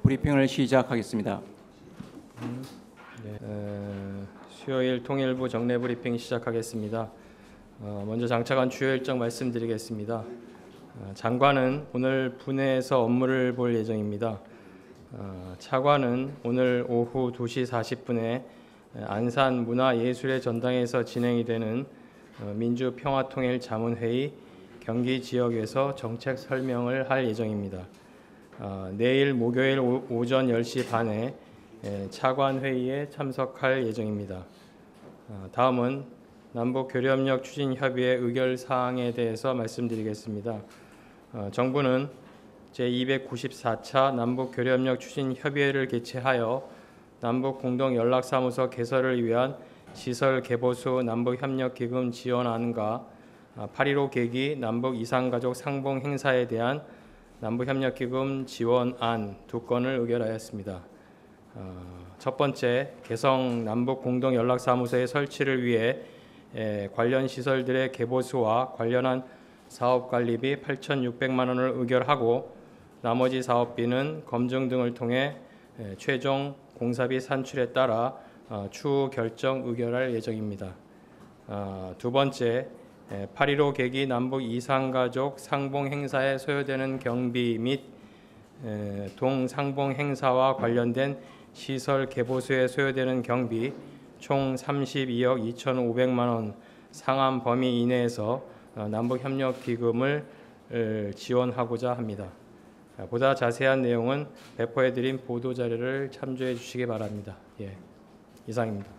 브리핑을 시작하겠습니다. 수요일 통일부 정례 브리핑 시작하겠습니다. 먼저 장차관 주요 일정 말씀드리겠습니다. 장관은 오늘 분회에서 업무를 볼 예정입니다. 차관은 오늘 오후 2시 40분에 안산 문화예술의 전당에서 진행이 되는 민주평화통일자문회의 경기 지역에서 정책 설명을 할 예정입니다. 내일 목요일 오전 10시 반에 차관 회의에 참석할 예정입니다. 다음은 남북 교류협력 추진 협의회 의결 사항에 대해서 말씀드리겠습니다. 정부는 제294차 남북 교류협력 추진 협의회를 개최하여 남북 공동 연락사무소 개설을 위한 시설 개보수 남북 협력 기금 지원안과 8.15 계기 남북 이산가족 상봉 행사에 대한 남북 협력 기금 지원안 두 건을 의결하였습니다. 첫 번째, 개성 남북 공동 연락사무소의 설치를 위해 관련 시설들의 개보수와 관련한 사업 관리비 8,600만 원을 의결하고 나머지 사업비는 검증 등을 통해 최종 공사비 산출에 따라 추후 결정 의결할 예정입니다. 두 번째, 8.15 계기 남북 이산가족 상봉 행사에 소요되는 경비 및 동상봉 행사와 관련된 시설 개보수에 소요되는 경비 총 32억 2,500만 원 상한 범위 이내에서 남북협력기금을 지원하고자 합니다. 보다 자세한 내용은 배포해드린 보도자료를 참조해 주시기 바랍니다. 이상입니다.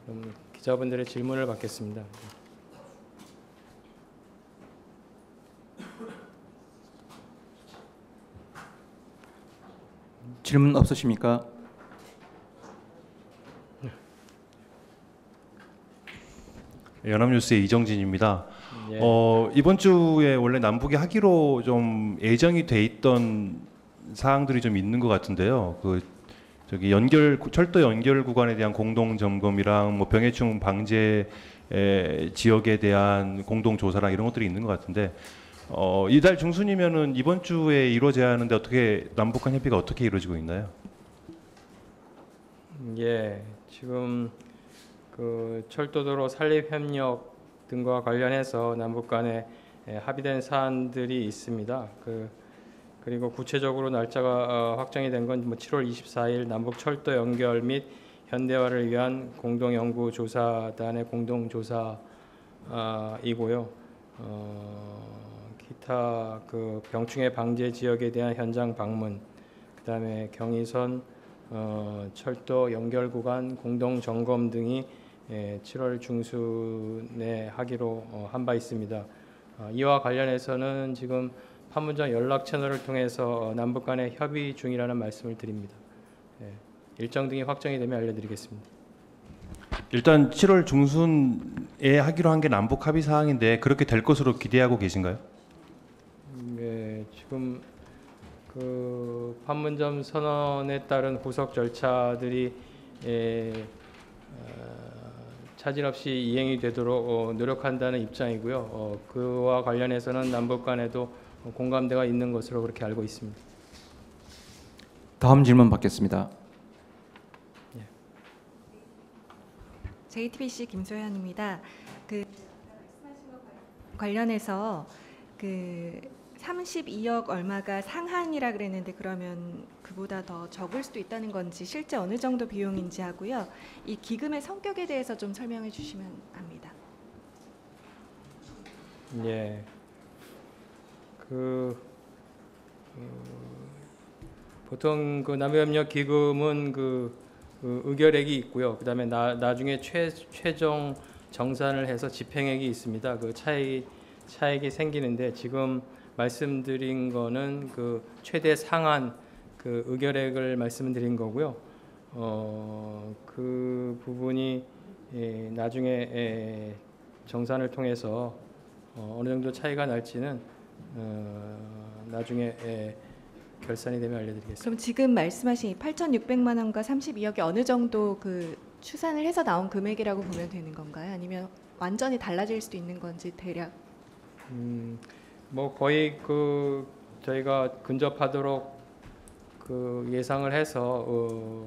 그럼 기자분들의 질문을 받겠습니다. 질문 없으십니까? 연합뉴스의 이정진입니다. 예. 이번 주에 원래 남북이 하기로 좀 예정이 돼 있던 사항들이 좀 있는 것 같은데요. 철도 연결 구간에 대한 공동 점검이랑 뭐 병해충 방제 지역에 대한 공동 조사랑 이런 것들이 있는 것 같은데 이달 중순이면은 이번 주에 이루어져야 하는데 어떻게 남북 간 협의가 어떻게 이루어지고 있나요? 지금 그 철도도로 산립 협력 등과 관련해서 남북 간에 합의된 사안들이 있습니다. 그리고 구체적으로 날짜가 확정이 된 건 7월 24일 남북 철도 연결 및 현대화를 위한 공동 연구 조사단의 공동 조사이고요. 기타 그 병충해 방제 지역에 대한 현장 방문, 그다음에 경의선 철도 연결 구간 공동 점검 등이 7월 중순에 하기로 한 바 있습니다. 이와 관련해서는 지금 판문점 연락 채널을 통해서 남북 간의 협의 중이라는 말씀을 드립니다. 일정 등이 확정이 되면 알려드리겠습니다. 일단 7월 중순에 하기로 한 게 남북 합의 사항인데 그렇게 될 것으로 기대하고 계신가요? 지금 그 판문점 선언에 따른 후속 절차들이 차질 없이 이행이 되도록 노력한다는 입장이고요. 그와 관련해서는 남북 간에도 공감대가 있는 것으로 그렇게 알고 있습니다. 다음 질문 받겠습니다. JTBC 김소연입니다. 관련해서 32억 얼마가 상한이라 그랬는데 그러면 그보다 더 적을 수도 있다는 건지 실제 어느 정도 비용인지 하고요. 이 기금의 성격에 대해서 좀 설명해 주시면 합니다. 보통 그 남북협력 기금은 의결액이 있고요. 그다음에 나중에 최종 정산을 해서 집행액이 있습니다. 그 차액이 생기는데 지금 말씀드린 거는 그 최대 상한 그 의결액을 말씀드린 거고요. 그 부분이 나중에 정산을 통해서 어느 정도 차이가 날지는 나중에 결산이 되면 알려드리겠습니다. 그럼 지금 말씀하신 8,600만 원과 32억이 어느 정도 그 추산을 해서 나온 금액이라고 보면 되는 건가요? 아니면 완전히 달라질 수도 있는 건지 대략? 뭐 거의 그 저희가 근접하도록 그 예상을 해서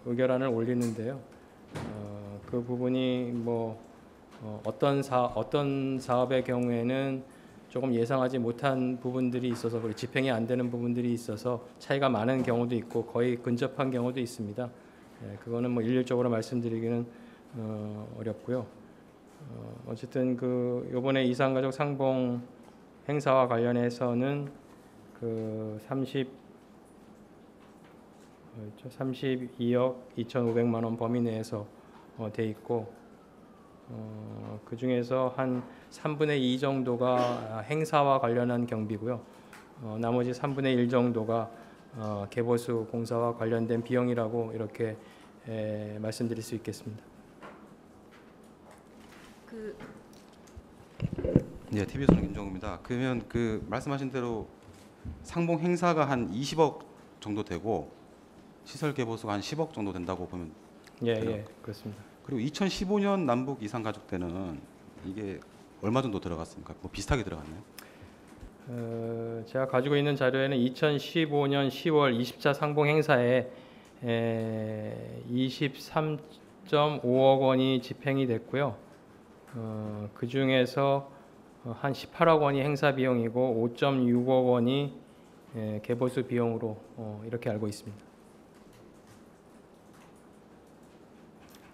의결안을 올리는데요. 그 부분이 어떤 사업의 경우에는 조금 예상하지 못한 부분들이 있어서 그리고 집행이 안 되는 부분들이 있어서 차이가 많은 경우도 있고 거의 근접한 경우도 있습니다. 그거는 일률적으로 말씀드리기는 어렵고요. 어쨌든 이번에 이산가족 상봉 행사와 관련해서는 32억 2,500만 원 범위 내에서 돼 있고 그 중에서 한 3분의 2 정도가 행사와 관련한 경비고요. 나머지 3분의 1 정도가 개보수 공사와 관련된 비용이라고 이렇게 말씀드릴 수 있겠습니다. 네, TV조선 김정우입니다. 그러면 말씀하신 대로 상봉 행사가 한 20억 정도 되고 시설 개보수가 한 10억 정도 된다고 보면 예, 그렇습니다. 그리고 2015년 남북 이산 가족 때는 이게 얼마 정도 들어갔습니까? 비슷하게 들어갔나요? 제가 가지고 있는 자료에는 2015년 10월 20차 상봉 행사에 23.5억 원이 집행이 됐고요. 그 중에서 한 18억 원이 행사 비용이고 5.6억 원이 개보수 비용으로 이렇게 알고 있습니다.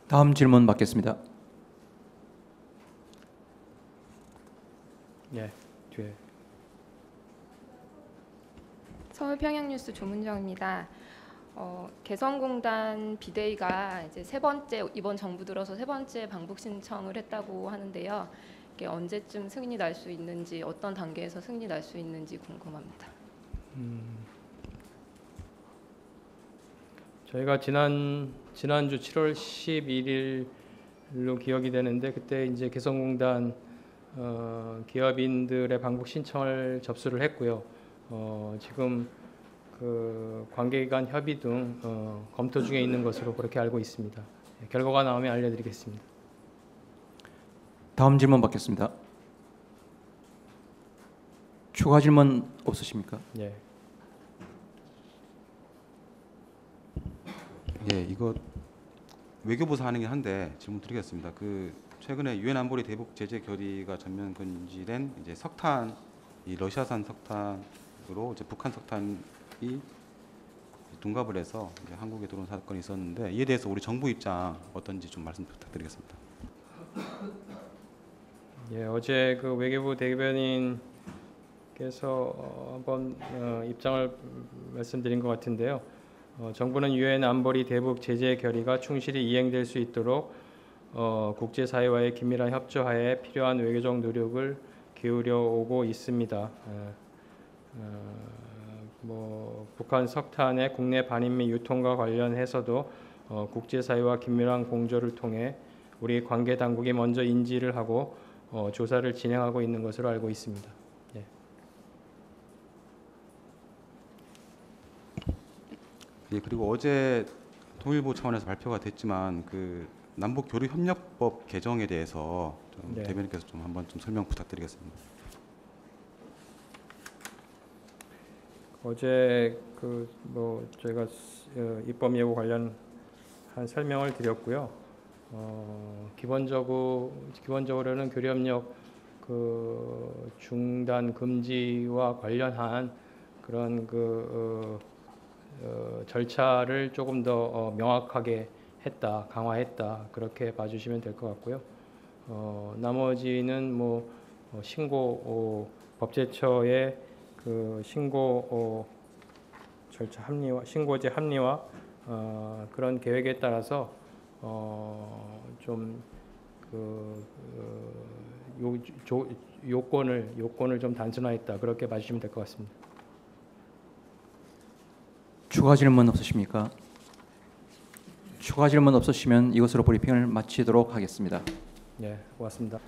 다음 질문 받겠습니다. 예, 뒤에. 서울평양뉴스 조문정입니다. 개성공단 비대위가 이제 이번 정부 들어서 세 번째 방북 신청을 했다고 하는데요. 이게 언제쯤 승인이 날 수 있는지, 어떤 단계에서 승인이 날 수 있는지 궁금합니다. 저희가 지난주 7월 11일로 기억이 되는데 그때 이제 개성공단 기업인들의 방북 신청을 접수를 했고요. 지금 관계기관 협의 등 검토 중에 있는 것으로 그렇게 알고 있습니다. 결과가 나오면 알려드리겠습니다. 다음 질문 받겠습니다. 추가 질문 없으십니까? 예. 예, 이거 외교부서 하는 게 한데 질문 드리겠습니다. 최근에 유엔 안보리 대북 제재 결의가 전면 금지된 이제 석탄, 이 러시아산 석탄으로 이제 북한 석탄이 둔갑을 해서 이제 한국에 들어온 사건이 있었는데 이에 대해서 우리 정부 입장 어떤지 좀 말씀 부탁드리겠습니다. 예, 어제 외교부 대변인께서 한번 입장을 말씀드린 것 같은데요. 정부는 유엔 안보리 대북 제재 결의가 충실히 이행될 수 있도록 국제사회와의 긴밀한 협조하에 필요한 외교적 노력을 기울여 오고 있습니다. 북한 석탄의 국내 반입 및 유통과 관련해서도 국제사회와 긴밀한 공조를 통해 우리 관계 당국이 먼저 인지를 하고 조사를 진행하고 있는 것으로 알고 있습니다. 예. 예, 그리고 어제 통일부 차원에서 발표가 됐지만 남북 교류 협력법 개정에 대해서 좀 네. 대변인께서 좀 한번 좀 설명 부탁드리겠습니다. 어제 저희가 입법 예고 관련한 설명을 드렸고요. 기본적으로는 교류협력 중단 금지와 관련한 그런 절차를 조금 더 명확하게 했다, 강화했다 그렇게 봐주시면 될 것 같고요. 나머지는 신고 법제처의 신고 절차 합리화, 신고제 합리화 그런 계획에 따라서 요건을 좀 단순화했다 그렇게 봐주시면 될 것 같습니다. 추가 질문 없으십니까? 추가 질문 없으시면 이것으로 브리핑을 마치도록 하겠습니다. 네, 고맙습니다.